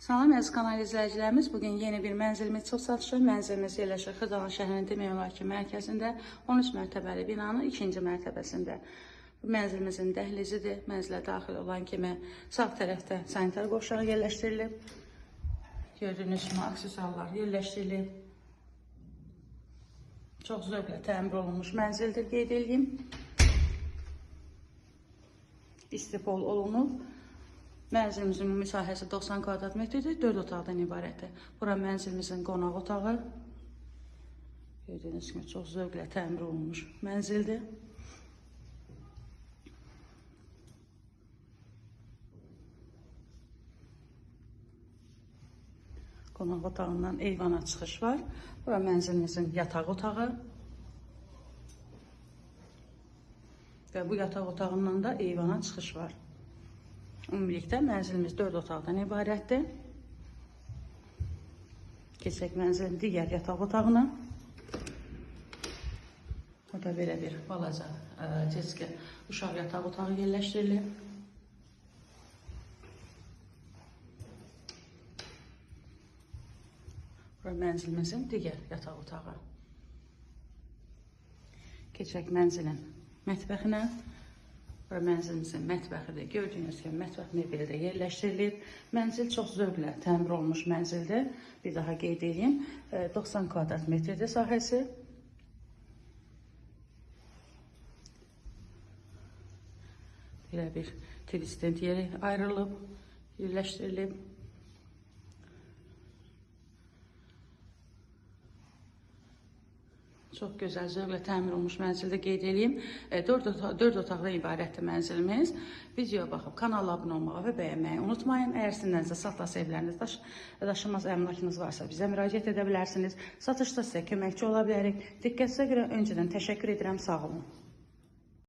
Salam əziz kanal izləyicilərimiz, bugün yeni bir mənzilimiz çox satışır. Mənzilimiz yerləşir Xırdalan şəhərinin demək olar ki, mərkəzində 13 mərtəbəli binanın 2-ci mərtəbəsində. Bu mənzilimizin dəhlizidir. Mənzilə daxil olan kimi sağ tərəfdə sanitar qovşağı yerləşdirilib. Gördüyünüz kimi aksesuarlar yerləşdirilib. Çox zövqlə təmir olunmuş mənzildir, qeyd edeyim. İstipol olunub. Mənzilimizin müsahəsi 90 kvadrat metrdir, 4 otaqdan ibarətdir. Bura mənzilimizin qonaq otağı. Gördüyünüz kimi çox zövqlə təmir olunmuş mənzildir. Qonaq otağından eyvana çıxış var. Bura mənzilimizin yataq otağı. Və bu yataq otağından da eyvana çıxış var. Ümumilikdə mənzilimiz 4 otaqdan ibarətdir. Keçək mənzilin digər yataq otağına. Burada belə bir balaca cəskin uşaq yataq otağı yerləşdirilib. Bura mənzilimizin digər yataq otağı. Keçək mənzilin mətbəxinə. Bura mənzilimizin mətbəxidir. Gördüyünüz kimi mətbəx mebeli də yerləşdirilib. Mənzil çox zövqlə təmir olunmuş mənzildir. Bir daha qeyd edeyim. 90 kvadrat metrdir sahəsi. Belə bir tristent yeri ayrılıb, yerləşdirilib. Çox gözəl, zövqlə təmir olunmuş mənzildə qeyd edeyim. 4 otaqdan ibarətdir mənzilimiz. Videoya baxıb kanala abunə olmağı və bəyənməyi unutmayın. Əgər sizin satılası evləriniz, daşınmaz əmlakınız varsa bizə müraciət edə bilərsiniz. Satışda sizə köməkçi ola bilərik. Diqqətinizə görə öncədən təşəkkür edirəm. Sağ olun.